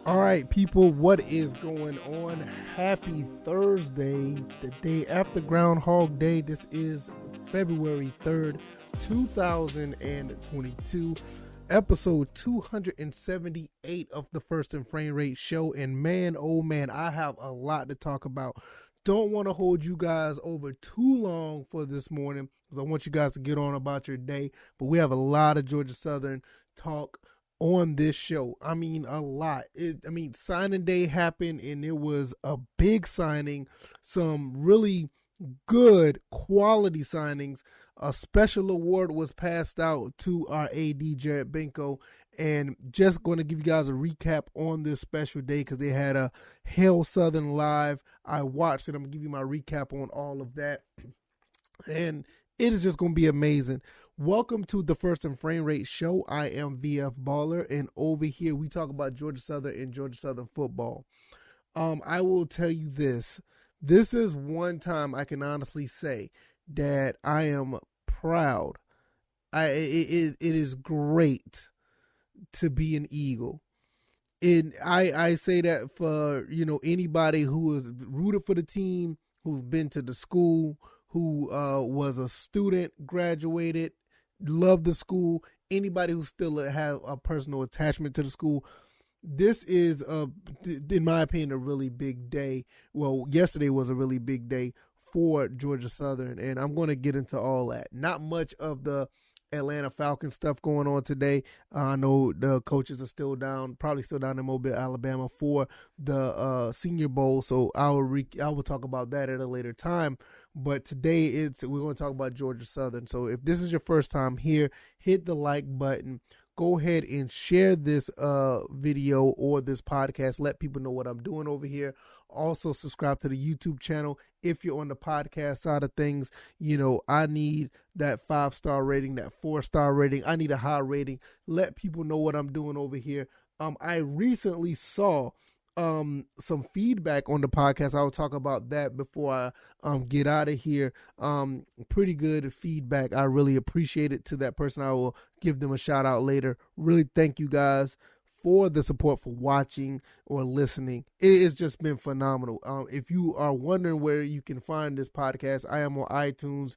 All right, people, what is going on? Happy Thursday, the day after Groundhog Day. This is February 3rd, 2022, episode 278 of the First and Frame Rate Show. And man, oh man, I have a lot to talk about. Don't want to hold you guys over too long for this morning because I want you guys to get on about your day. But we have a lot of Georgia Southern talk on this show. I mean, a lot. Signing day happened and it was a big signing, some really good quality signings. A special award was passed out to our AD, Jared Benko, and just going to give you guys a recap on this special day because they had a Hail Southern live. I watched it. I'm going to give you my recap on all of that, and it is just going to be amazing. Welcome to the First and Frame Rate Show. I am VF Baller, and over here we talk about Georgia Southern and Georgia Southern football. I will tell you this. This is one time I can honestly say that I am proud. It is great to be an Eagle. And I say that for, anybody who has rooted for the team, who's been to the school, who was a student, graduated, loved the school, anybody who still has a personal attachment to the school. This is, in my opinion, a really big day. Well, yesterday was a really big day for Georgia Southern, and I'm going to get into all that. Not much of the Atlanta Falcons stuff going on today. I know the coaches are still down, probably still down in Mobile, Alabama for the Senior Bowl, so I will talk about that at a later time. But today we're going to talk about Georgia Southern. So if this is your first time here, hit the like button. Go ahead and share this video or this podcast. Let people know what I'm doing over here. Also subscribe to the YouTube channel. If you're on the podcast side of things, I need that 5-star rating, that 4-star rating. I need a high rating. Let people know what I'm doing over here. I recently saw some feedback on the podcast. I will talk about that before I get out of here. Pretty good feedback. I really appreciate it. To that person, I will give them a shout out later. Really thank you guys for the support, for watching or listening. It has just been phenomenal. If you are wondering where you can find this podcast, I am on iTunes,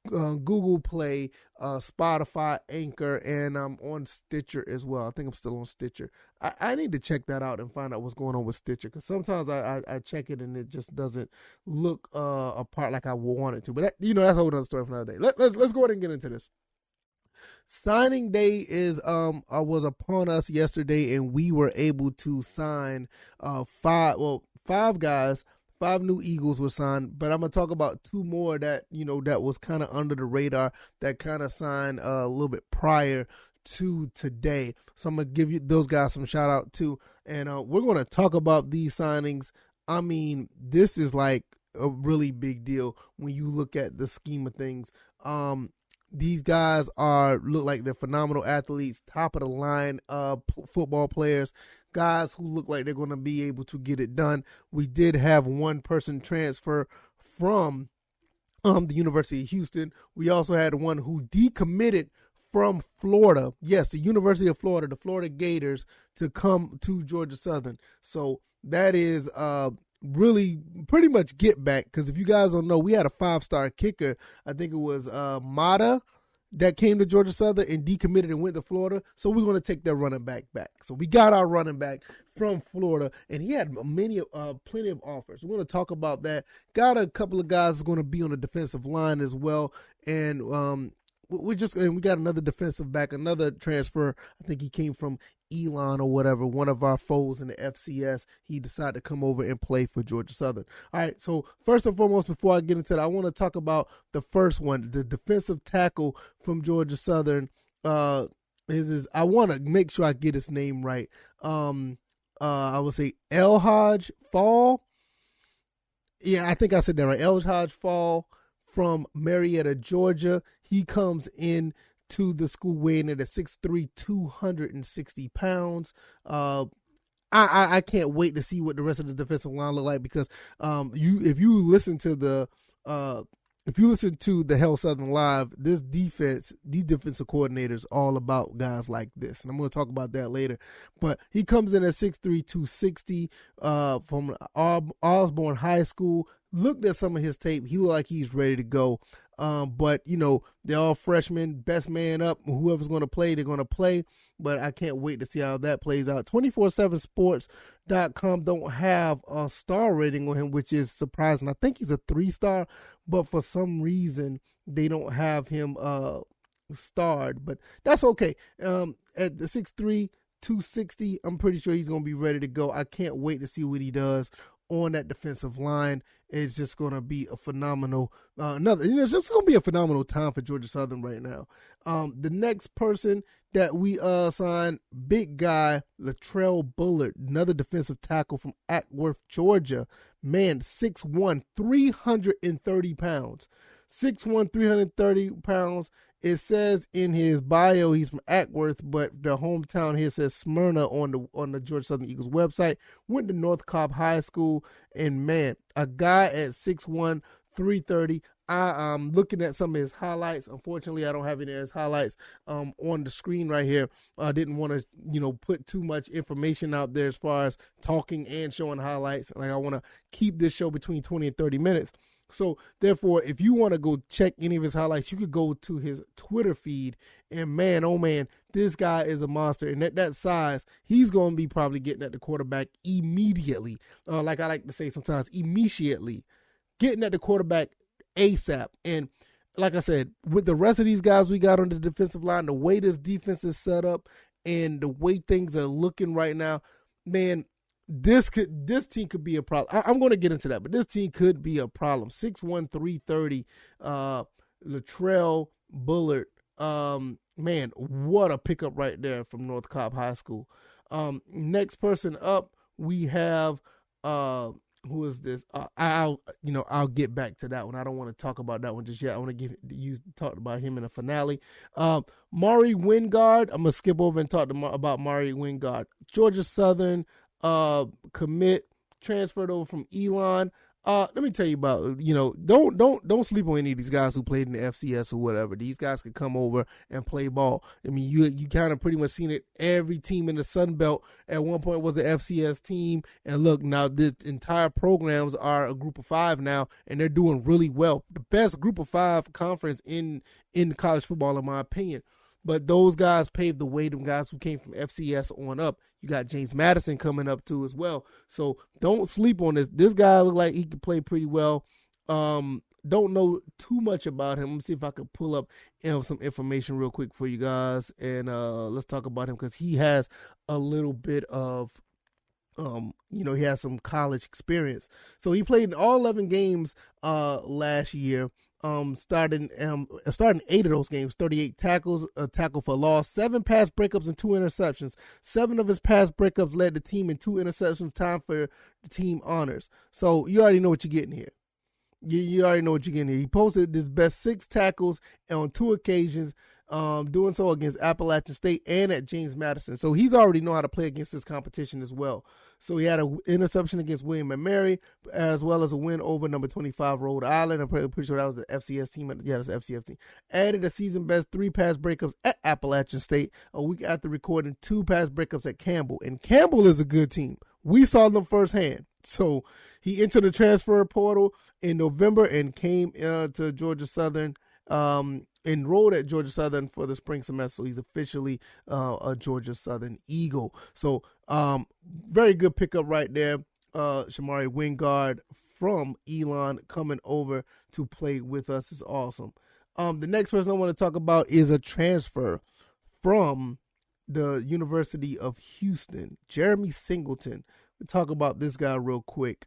Google Play, Spotify, Anchor, and I'm on Stitcher as well. I think I'm still on Stitcher. I need to check that out and find out what's going on with Stitcher, because sometimes I check it and it just doesn't look apart like I want it to. But that's a whole other story for another day. Let's go ahead and get into this. Signing day was upon us yesterday, and we were able to sign five guys. 5 new Eagles were signed, but I'm going to talk about 2 more that, that was kind of under the radar, that kind of signed a little bit prior to today. So I'm going to give you those guys some shout out too. And we're going to talk about these signings. I mean, this is like a really big deal when you look at the scheme of things. These guys look like they're phenomenal athletes, top of the line football players, guys who look like they're going to be able to get it done. We did have one person transfer from the University of Houston. We also had one who decommitted from Florida. Yes, the University of Florida, the Florida Gators, to come to Georgia Southern. So that is really pretty much get back, because if you guys don't know, we had a 5-star kicker. I think it was Mata that came to Georgia Southern and decommitted and went to Florida. So we're going to take that running back. So we got our running back from Florida, and he had plenty of offers. We're going to talk about that. Got a couple of guys who's going to be on the defensive line as well, and we got another defensive back, another transfer. I think he came from Elon or whatever, one of our foes in the FCS. He decided to come over and play for Georgia Southern. All right, so first and foremost, before I get into that, I want to talk about the first one, the defensive tackle from Georgia Southern. I want to make sure I get his name right. I would say Elhaj Fall. Yeah, I think I said that right. Elhaj Fall from Marietta, Georgia. He comes in to the school weighing in at 6'3", 260 pounds. I can't wait to see what the rest of the defensive line look like, because if you listen to the if you listen to the Hell Southern Live, these defensive coordinators, all about guys like this. And I'm going to talk about that later. But he comes in at 6'3", 260 from Osborne High School. Looked at some of his tape. He looked like he's ready to go. But, they're all freshmen, best man up. Whoever's going to play, they're going to play. But I can't wait to see how that plays out. 247sports.com don't have a star rating on him, which is surprising. I think he's a 3-star, but for some reason, they don't have him starred. But that's okay. At the 6'3", 260, I'm pretty sure he's going to be ready to go. I can't wait to see what he does on that defensive line. It's just going to be a phenomenal it's just going to be a phenomenal time for Georgia Southern right now. The next person that we signed, big guy, Latrell Bullard, another defensive tackle from Acworth, Georgia. Man, 6'1", 330 pounds. 6'1", 330 pounds. It says in his bio he's from Acworth, but the hometown here says Smyrna on the Georgia Southern Eagles website. Went to North Cobb High School, and man, a guy at 6'1", 330. I'm looking at some of his highlights. Unfortunately, I don't have any of his highlights on the screen right here. I didn't want to, put too much information out there as far as talking and showing highlights. Like, I want to keep this show between 20 and 30 minutes. So, therefore, if you want to go check any of his highlights, you could go to his Twitter feed. And, man, oh, man, this guy is a monster. And at that size, he's going to be probably getting at the quarterback immediately. Like I like to say sometimes, immediately. Getting at the quarterback ASAP. And like I said, with the rest of these guys we got on the defensive line, the way this defense is set up and the way things are looking right now, man, this team could be a problem. I'm going to get into that, but this team could be a problem. 6'1", 330, Latrell Bullard. Man, what a pickup right there from North Cobb High School. Next person up, we have who is this? I'll get back to that one. I don't want to talk about that one just yet. I want to talk about him in the finale. Mari Wingard. I'm gonna skip over and talk about Mari Wingard. Georgia Southern commit, transferred over from Elon. Let me tell you about, don't sleep on any of these guys who played in the FCS or whatever. These guys could come over and play ball. I mean, you kind of pretty much seen it. Every team in the Sun Belt at one point was an FCS team. And look, now the entire programs are a group of 5 now, and they're doing really well. The best group of 5 conference in college football, in my opinion. But those guys paved the way, them guys who came from FCS on up. You got James Madison coming up too as well. So don't sleep on this. This guy looked like he could play pretty well. Don't know too much about him. Let me see if I can pull up some information real quick for you guys. And let's talk about him because he has a little bit of, he has some college experience. So he played in all 11 games last year. Starting 8 of those games, 38 tackles, a tackle for loss, 7 pass breakups and 2 interceptions. 7 of his pass breakups led the team in 2 interceptions, time for the team honors. So you already know what you're getting here. You already know what you're getting here. He posted his best 6 tackles on 2 occasions, doing so against Appalachian State and at James Madison. So he's already know how to play against this competition as well. So he had an interception against William & Mary, as well as a win over number 25 Rhode Island. I'm pretty sure that was the FCS team. Yeah, it was the FCS team. Added a season best 3 pass breakups at Appalachian State a week after recording 2 pass breakups at Campbell. And Campbell is a good team. We saw them firsthand. So he entered the transfer portal in November and came to Georgia Southern, enrolled at Georgia Southern for the spring semester. So he's officially a Georgia Southern Eagle. So very good pickup right there. Shamari Wingard from Elon coming over to play with us is awesome. The next person I want to talk about is a transfer from the University of Houston, Jeremy Singleton. We'll talk about this guy real quick.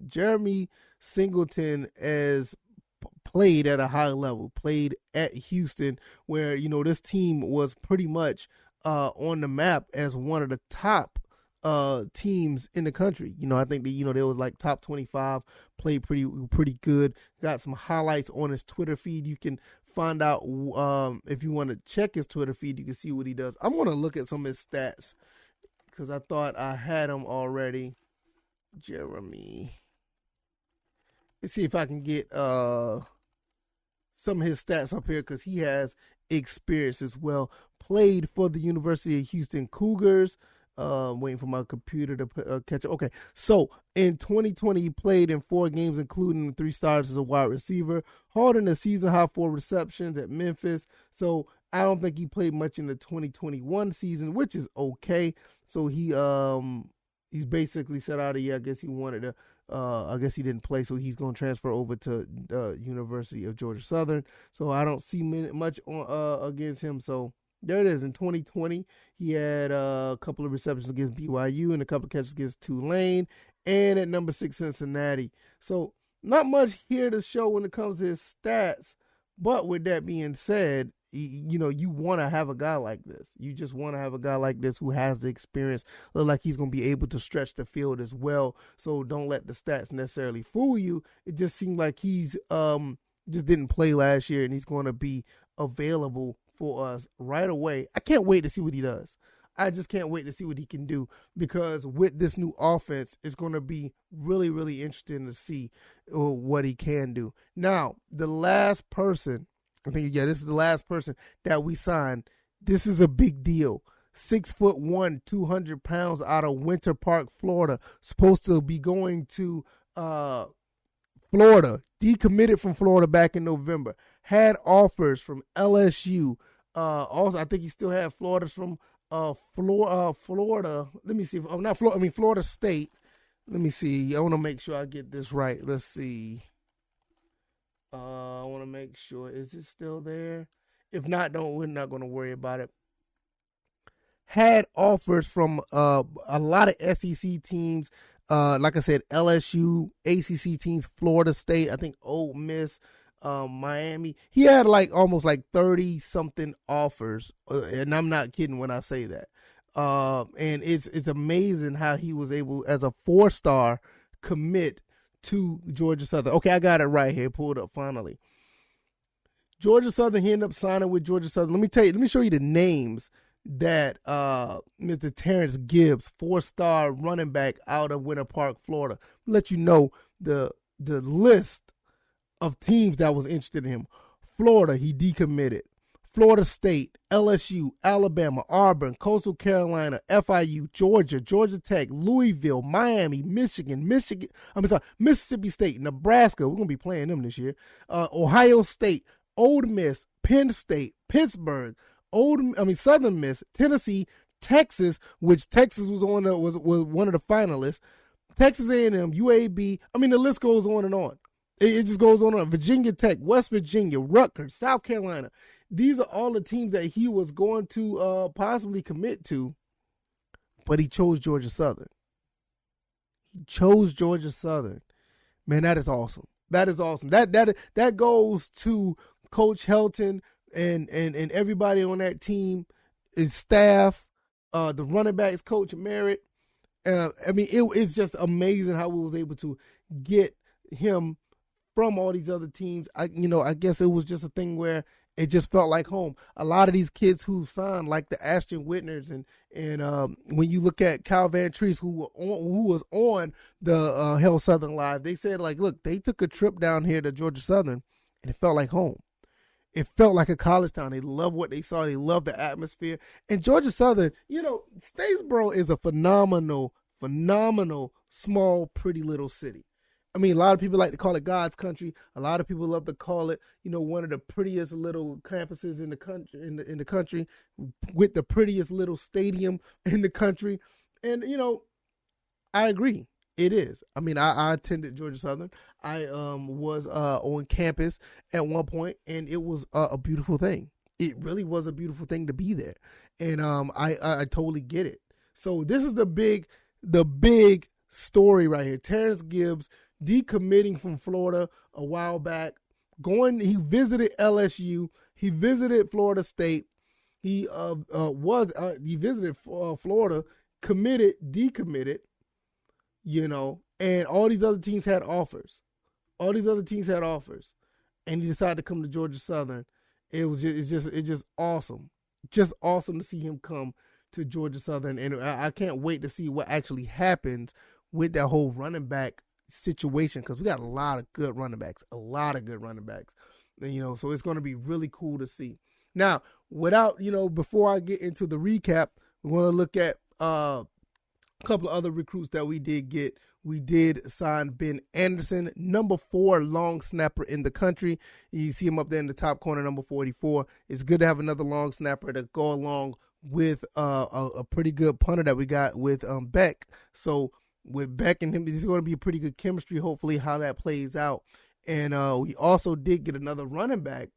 Jeremy Singleton has played at a high level, played at Houston, where, this team was pretty much on the map as one of the top teams in the country. I think that, they was like top 25, played pretty good. Got some highlights on his Twitter feed. You can find out if you want to check his Twitter feed, you can see what he does. I'm going to look at some of his stats because I thought I had him already. Jeremy. Let's see if I can get some of his stats up here because he has experience as well. Played for the University of Houston Cougars. Waiting for my computer to catch up. Okay, so in 2020, he played in 4 games, including 3 starts as a wide receiver, holding a season-high 4 receptions at Memphis. So I don't think he played much in the 2021 season, which is okay. So he's basically said out of here. I guess he wanted to. I guess he didn't play, so he's going to transfer over to University of Georgia Southern. So I don't see much on against him. So there it is. In 2020, he had a couple of receptions against BYU and a couple of catches against Tulane, and at number 6, Cincinnati. So not much here to show when it comes to his stats. But with that being said, you want to have a guy like this. You just want to have a guy like this who has the experience, look like he's going to be able to stretch the field as well. So don't let the stats necessarily fool you. It just seemed like he's just didn't play last year, and he's going to be available for us right away. I can't wait to see what he does. I just can't wait to see what he can do, because with this new offense, it's going to be really, really interesting to see what he can do. Now, the last person, this is the last person that we signed. This is a big deal. 6'1", 200 pounds out of Winter Park, Florida. Supposed to be going to Florida. Decommitted from Florida back in November. Had offers from LSU. Also, I think he still had Florida's from Florida. Let me see. Florida State. Let me see. I want to make sure I get this right. Let's see. I want to make sure. Is it still there? If not, we're not going to worry about it. Had offers from a lot of SEC teams. Like I said, LSU, ACC teams, Florida State, I think Ole Miss, Miami. He had almost 30 something offers, and I'm not kidding when I say that. And it's amazing how he was able, as a 4-star, commit to Georgia Southern. Okay, I got it right here, pulled up finally. Georgia Southern, he ended up signing with Georgia Southern. Let me show you the names that Mr. Terrence Gibbs, 4-star running back out of Winter Park, Florida. Let you know the list of teams that was interested in him. Florida, he decommitted. Florida State, LSU, Alabama, Auburn, Coastal Carolina, FIU, Georgia, Georgia Tech, Louisville, Miami, Mississippi State, Nebraska. We're going to be playing them this year. Ohio State, Ole Miss, Penn State, Pittsburgh, Southern Miss, Tennessee, Texas, which Texas was one of the finalists. Texas A&M, UAB. The list goes on and on. It just goes on and on. Virginia Tech, West Virginia, Rutgers, South Carolina. These are all the teams that he was going to possibly commit to, but he chose Georgia Southern. Man, that is awesome. That is awesome. That goes to Coach Helton and everybody on that team, his staff, the running backs, Coach Merritt. It's just amazing how we was able to get him from all these other teams. I guess it was just a thing where it just felt like home. A lot of these kids who signed, like the Ashton Whitners, and when you look at Kyle Van Treese, who was on the Hell Southern Live, they said, look, they took a trip down here to Georgia Southern, and it felt like home. It felt like a college town. They loved what they saw. They loved the atmosphere. And Georgia Southern, Statesboro is a phenomenal, small, pretty little city. A lot of people like to call it God's country. A lot of people love to call it, one of the prettiest little campuses in the country, in the country, with the prettiest little stadium in the country. And I agree, it is. I attended Georgia Southern. I was on campus at one point, and it was a beautiful thing. It really was a beautiful thing to be there, and I totally get it. So this is the big story right here. Terrence Gibbs decommitting from Florida a while back. He visited LSU. He visited Florida State. He visited Florida, committed, decommitted, and all these other teams had offers. And he decided to come to Georgia Southern. It's just awesome. Just awesome to see him come to Georgia Southern, and I can't wait to see what actually happens with that whole running back situation, because we got a lot of good running backs. So it's going to be really cool to see. Now, before I get into the recap, we're going to look at a couple of other recruits that we did get. We did sign Ben Anderson, number 4 long snapper in the country. You see him up there in the top corner, number 44. It's good to have another long snapper to go along with a pretty good punter that we got with Beck. So with Beck and him, there's going to be a pretty good chemistry, hopefully, how that plays out. And we also did get another running back,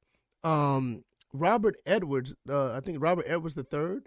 Robert Edwards. I think Robert Edwards III.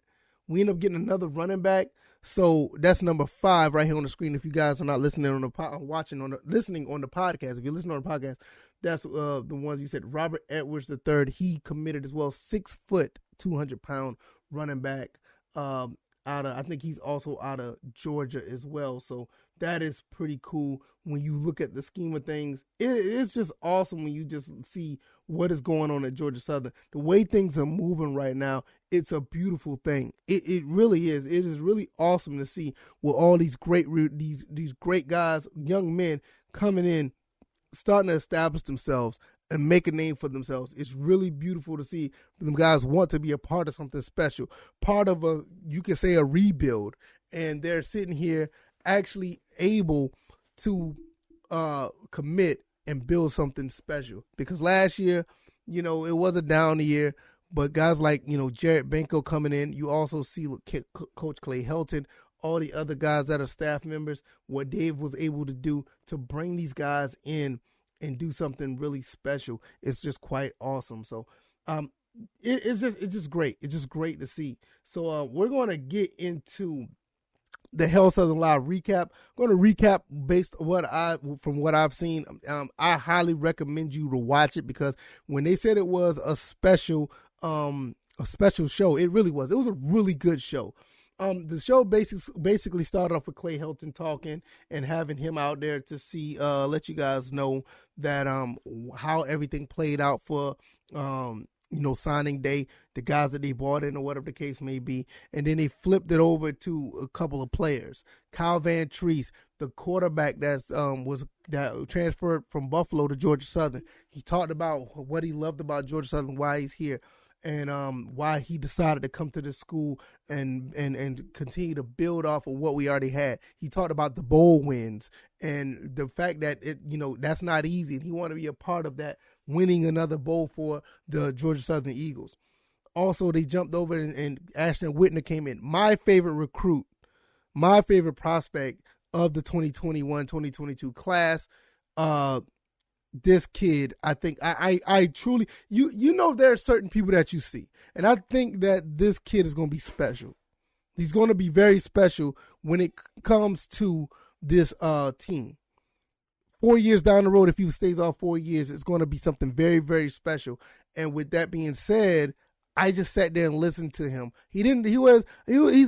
We end up getting another running back. So that's number 5 right here on the screen. If you guys are not listening on the listening on the podcast, if you're listening on the podcast, that's the ones you said. Robert Edwards III. He committed as well. 6 foot, 200-pound running back. I think he's also out of Georgia as well. So that is pretty cool when you look at the scheme of things. It's just awesome when you just see what is going on at Georgia Southern. The way things are moving right now, it's a beautiful thing. It really is. It is really awesome to see with all these great guys, young men coming in, starting to establish themselves and make a name for themselves. It's really beautiful to see them guys want to be a part of something special, part of you could say a rebuild, and they're sitting here actually able to commit and build something special. Because last year, it was a down year, but guys like, Jared Benko coming in, you also see Coach Clay Helton, all the other guys that are staff members, what Dave was able to do to bring these guys in and do something really special. It's just quite awesome. So it's just great. It's just great to see. So we're going to get into the Hell Southern Live recap. I'm going to recap based on from what I've seen. I highly recommend you to watch it, because when they said it was a special show, it really was. It was a really good show. The show basically started off with Clay Helton talking and having him out there to see, let you guys know that how everything played out for signing day, the guys that they brought in or whatever the case may be. And then they flipped it over to a couple of players. Kyle Van Treese, the quarterback that transferred from Buffalo to Georgia Southern. He talked about what he loved about Georgia Southern, why he's here, and why he decided to come to this school and continue to build off of what we already had. He talked about the bowl wins and the fact that that's not easy, and he wanted to be a part of that, winning another bowl for the Georgia Southern Eagles. Also, they jumped over and Ashton Whitner came in. My favorite recruit, my favorite prospect of the 2021-2022 class. This kid, I think I truly, there are certain people that you see, and I think that this kid is going to be special. He's going to be very special when it comes to this team. 4 years down the road, if he stays off 4 years, it's going to be something very, very special. And with that being said, I just sat there and listened to him. He's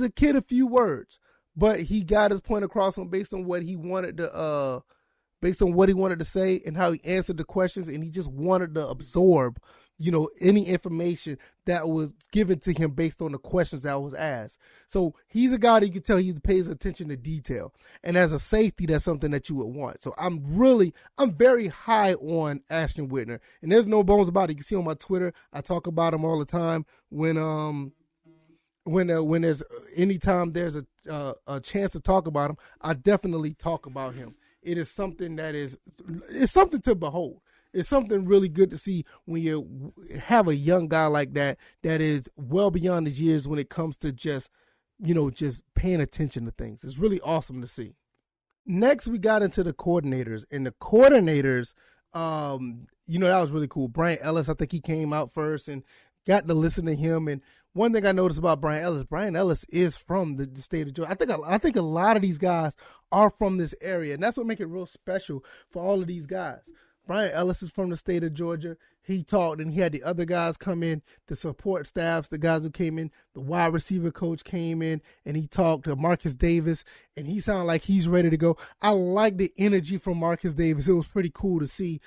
a kid of few words, but he got his point across based on what he wanted to say and how he answered the questions, and he just wanted to absorb, any information that was given to him based on the questions that was asked. So he's a guy that you can tell he pays attention to detail. And as a safety, that's something that you would want. So I'm very high on Ashton Whitner, and there's no bones about it. You can see on my Twitter, I talk about him all the time. When there's anytime there's a chance to talk about him, I definitely talk about him. It is something it's something to behold. It's something really good to see when you have a young guy like that is well beyond his years when it comes to just paying attention to things. It's really awesome to see. Next, we got into the coordinators, and the coordinators, that was really cool. Brian Ellis, I think he came out first and got to listen to him. And one thing I noticed about Brian Ellis is from the state of Georgia. I think a lot of these guys are from this area, and that's what makes it real special for all of these guys. Brian Ellis is from the state of Georgia. He talked, and he had the other guys come in, the support staffs, the guys who came in, the wide receiver coach came in, and he talked to Marcus Davis, and he sounded like he's ready to go. I like the energy from Marcus Davis. It was pretty cool to see.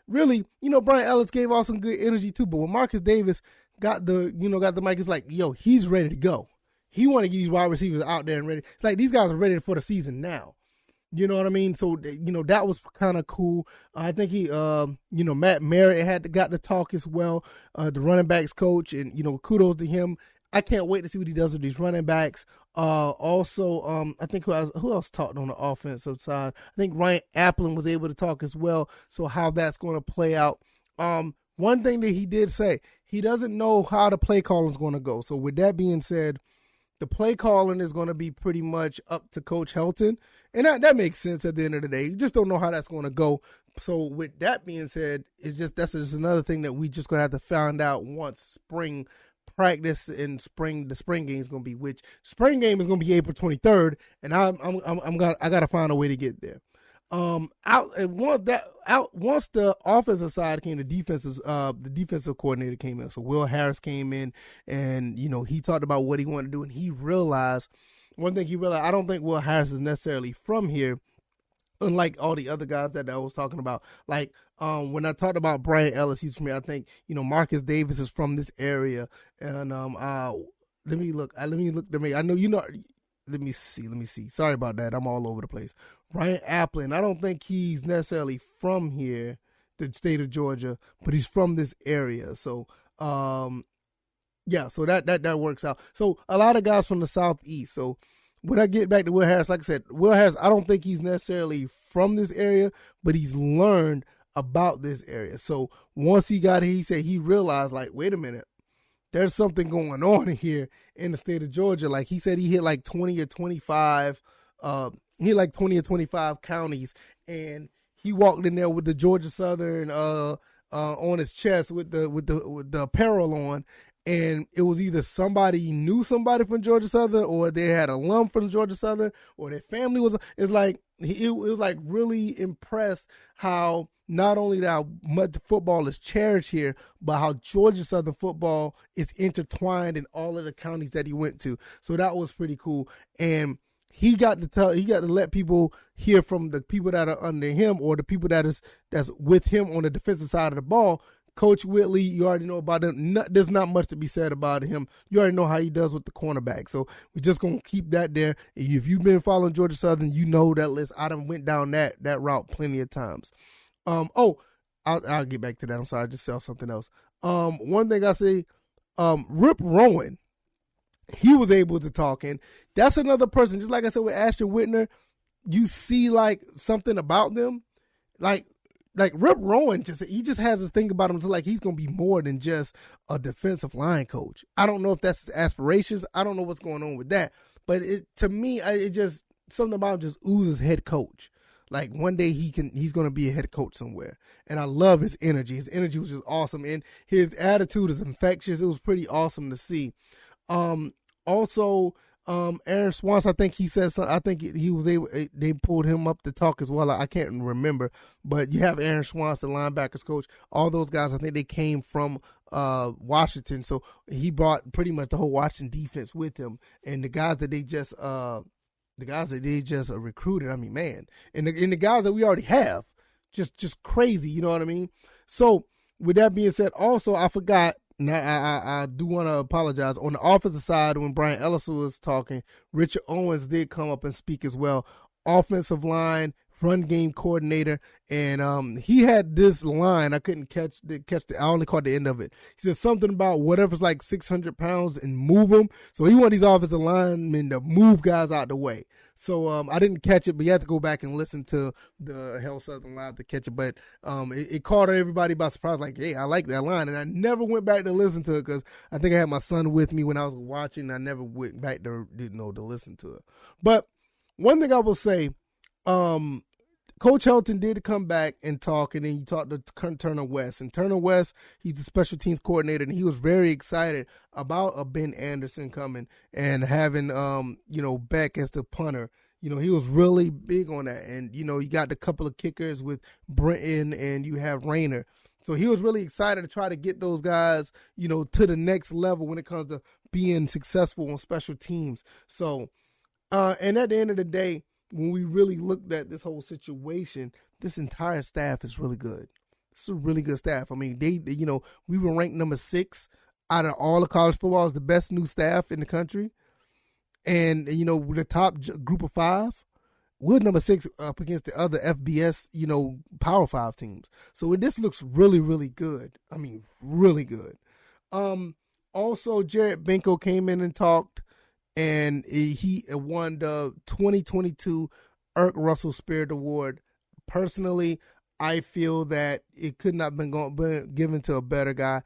Really, Brian Ellis gave off some good energy too, but when Marcus Davis got the mic, it's like, he's ready to go. He want to get these wide receivers out there and ready. It's like these guys are ready for the season now. You know what I mean? So, that was kind of cool. I think Matt Merritt got to talk as well, the running backs coach, and, kudos to him. I can't wait to see what he does with these running backs. Also, I think who else talked on the offensive side? I think Ryan Applin was able to talk as well. So how that's going to play out. One thing that he did say, he doesn't know how the play calling is going to go. So with that being said, the play calling is going to be pretty much up to Coach Helton. And that makes sense at the end of the day. You just don't know how that's going to go. So with that being said, that's just another thing that we just going to have to find out once spring practice and the spring game is going to be, which spring game is going to be April 23rd. And I got to find a way to get there. Once the offensive side came, the defensive coordinator came in. So Will Harris came in, and he talked about what he wanted to do, and he realized one thing. I don't think Will Harris is necessarily from here, unlike all the other guys that I was talking about. Like when I talked about Brian Ellis, he's from here. I think Marcus Davis is from this area, and let me look. I know Let me see. Sorry about that. I'm all over the place. Ryan Applin, I don't think he's necessarily from here, the state of Georgia, but he's from this area. So, so that works out. So a lot of guys from the Southeast. So when I get back to Will Harris, like I said, Will Harris, I don't think he's necessarily from this area, but he's learned about this area. So once he got here, he said he realized, like, wait a minute, there's something going on here in the state of Georgia. Like he said, he hit like 20 or 25. He hit like 20 or 25 counties, and he walked in there with the Georgia Southern on his chest with the apparel on, and it was either somebody knew somebody from Georgia Southern, or they had a alum from Georgia Southern, or their family was. It's like it was like really impressed how not only how much football is cherished here, but how Georgia Southern football is intertwined in all of the counties that he went to. So that was pretty cool. And he got to let people hear from the people that are under him, or the people that's with him on the defensive side of the ball. Coach Whitley, you already know about him. There's not much to be said about him. You already know how he does with the cornerback. So we're just going to keep that there. If you've been following Georgia Southern, you know that list. I done went down that route plenty of times. I'll get back to that. I'm sorry, I just saw something else. One thing I say, Rip Rowan, he was able to talk, and that's another person. Just like I said with Ashton Whitner, you see like something about them, like Rip Rowan. He just has this thing about him to like he's gonna be more than just a defensive line coach. I don't know if that's his aspirations. I don't know what's going on with that, but to me, it just something about him just oozes head coach. Like one day he's going to be a head coach somewhere. And I love his energy. His energy was just awesome. And his attitude is infectious. It was pretty awesome to see. Also, Aaron Swanson, I think he said something. I think he was able, they pulled him up to talk as well. I can't remember, but you have Aaron Swanson, linebackers coach. All those guys, I think they came from Washington. So he brought pretty much the whole Washington defense with him. And the guys that they just recruited, I mean, man, and the guys that we already have, just crazy, you know what I mean? So with that being said, also I forgot. Now I do want to apologize. On the offensive side, when Brian Ellis was talking, Richard Owens did come up and speak as well. Offensive line, run game coordinator, and he had this line. I couldn't catch I only caught the end of it. He said something about whatever's like 600 pounds and move them. So he wanted these offensive linemen to move guys out the way. So I didn't catch it, but you have to go back and listen to the Hell Southern Live to catch it. But it caught everybody by surprise, like, hey, I like that line. And I never went back to listen to it because I think I had my son with me when I was watching. I never went back to listen to it. But one thing I will say, Coach Helton did come back and talk, and then he talked to Turner West. And Turner West, he's the special teams coordinator, and he was very excited about a Ben Anderson coming and having, Beck as the punter. He was really big on that. And, you got a couple of kickers with Brenton, and you have Rayner. So he was really excited to try to get those guys, to the next level when it comes to being successful on special teams. So, and at the end of the day, when we really looked at this whole situation, this entire staff is really good. It's a really good staff. I mean, we were ranked number 6 out of all of college football as the best new staff in the country. And, the top group of 5. we're number 6 up against the other FBS, Power 5 teams. So this looks really, really good. I mean, really good. Also, Jared Benko came in and talked, and he won the 2022 Eric Russell Spirit Award. Personally, I feel that it could not have been given to a better guy.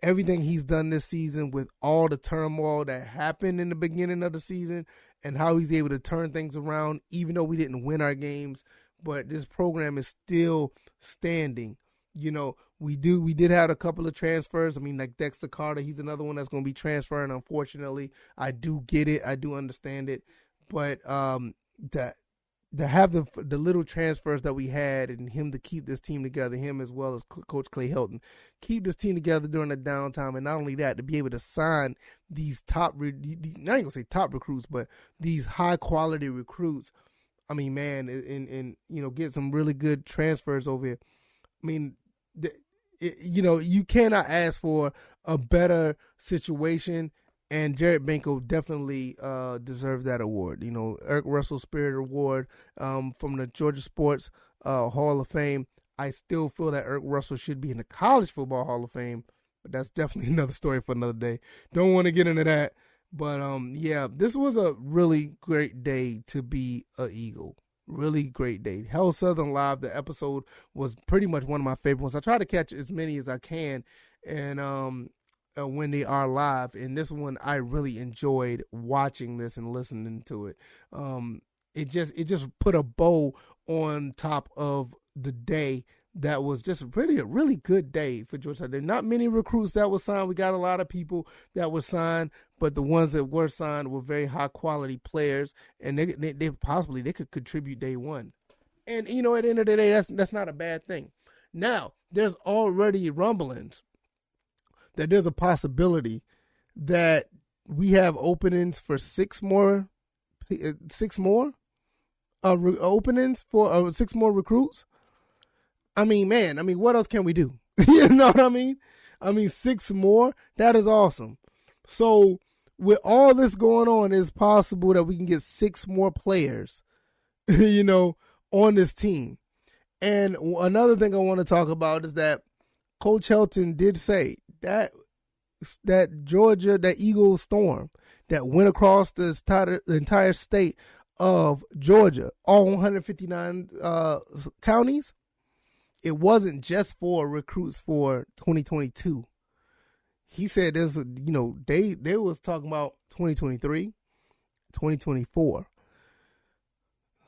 Everything he's done this season with all the turmoil that happened in the beginning of the season and how he's able to turn things around, even though we didn't win our games, but this program is still standing. We did have a couple of transfers. I mean, like Dexter Carter, he's another one that's going to be transferring. Unfortunately, I do get it. I do understand it. But to have the little transfers that we had and him to keep this team together, him as well as Coach Clay Helton, keep this team together during the downtime, and not only that, to be able to sign these not even going to say top recruits, but these high-quality recruits. I mean, man, and get some really good transfers over here. I mean, you cannot ask for a better situation. And Jared Benko definitely deserves that award. Eric Russell Spirit Award from the Georgia Sports Hall of Fame. I still feel that Eric Russell should be in the College Football Hall of Fame, but that's definitely another story for another day. Don't want to get into that. But, yeah, this was a really great day to be an Eagle. Really great day. Hell Southern Live, the episode was pretty much one of my favorite ones. I try to catch as many as I can, and when they are live, and this one I really enjoyed watching this and listening to it. It just put a bow on top of the day that was just a really good day for Georgia. There are not many recruits that were signed. We got a lot of people that were signed, but the ones that were signed were very high quality players, and they possibly could contribute day one. And at the end of the day, that's not a bad thing. Now there's already rumblings that there's a possibility that we have openings for 6 more openings for 6 more recruits. I mean, man, what else can we do? You know what I mean? 6 more, that is awesome. So with all this going on, it's possible that we can get 6 more players, on this team. And another thing I want to talk about is that Coach Helton did say that Georgia, that Eagle storm that went across the entire state of Georgia, all 159 counties, it wasn't just for recruits for 2022. He said there's, they was talking about 2023, 2024.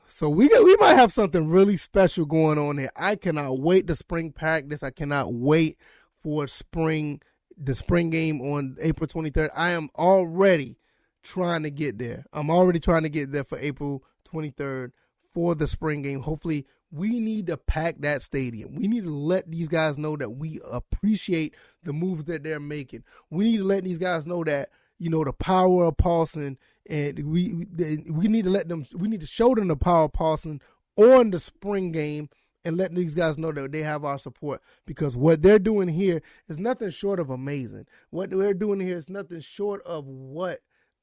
So we might have something really special going on here. I cannot wait to spring practice. I cannot wait for the spring game on April 23rd. I am already trying to get there. I'm already trying to get there for April 23rd for the spring game. Hopefully, we need to pack that stadium. We need to let these guys know that we appreciate the moves that they're making. We need to let these guys know that, the power of Paulson, and we need to show them the power of Paulson on the spring game and let these guys know that they have our support, because what they're doing here is nothing short of amazing. What they're doing here is nothing short of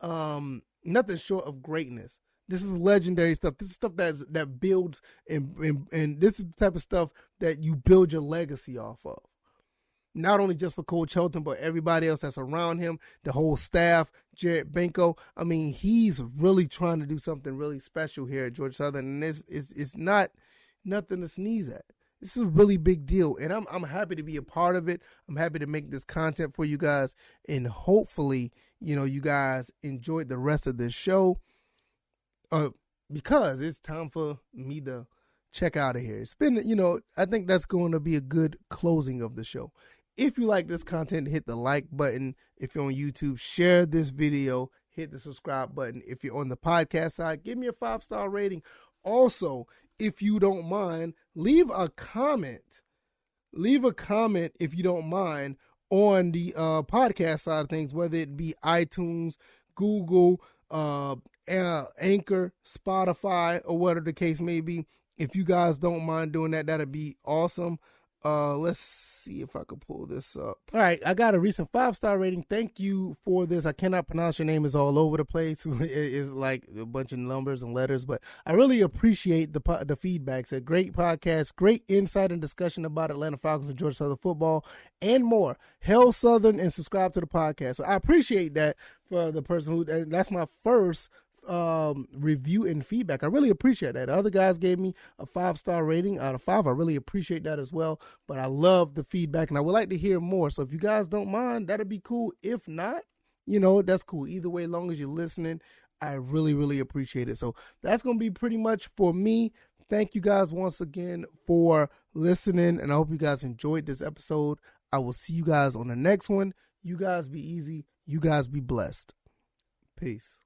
nothing short of greatness. This is legendary stuff. This is stuff that builds and this is the type of stuff that you build your legacy off of. Not only just for Coach Helton, but everybody else that's around him, the whole staff, Jared Benko. He's really trying to do something really special here at Georgia Southern, and it's not nothing to sneeze at. This is a really big deal, and I'm happy to be a part of it. I'm happy to make this content for you guys, and hopefully, you guys enjoyed the rest of this show. Because it's time for me to check out of here. It's been, I think that's going to be a good closing of the show. If you like this content, hit the like button. If you're on YouTube, share this video, hit the subscribe button. If you're on the podcast side, give me a 5-star rating. Also, if you don't mind, leave a comment. Leave a comment if you don't mind on the podcast side of things, whether it be iTunes, Google, Anchor, Spotify, or whatever the case may be. If you guys don't mind doing that, that'd be awesome. Let's see if I can pull this up. All right, I got a recent 5-star rating. Thank you for this. I cannot pronounce your name. It's all over the place. It's like a bunch of numbers and letters, but I really appreciate the feedback. It's a great podcast, great insight and discussion about Atlanta Falcons and Georgia Southern football and more. Hail Southern and subscribe to the podcast. So I appreciate that for the person who, and that's my first review and feedback. I really appreciate that. The other guys gave me a 5-star rating out of 5. I really appreciate that as well, but I love the feedback and I would like to hear more. So if you guys don't mind, that'd be cool. If not, that's cool. Either way, as long as you're listening, I really, really appreciate it. So that's going to be pretty much for me. Thank you guys once again for listening, and I hope you guys enjoyed this episode. I will see you guys on the next one. You guys be easy. You guys be blessed. Peace.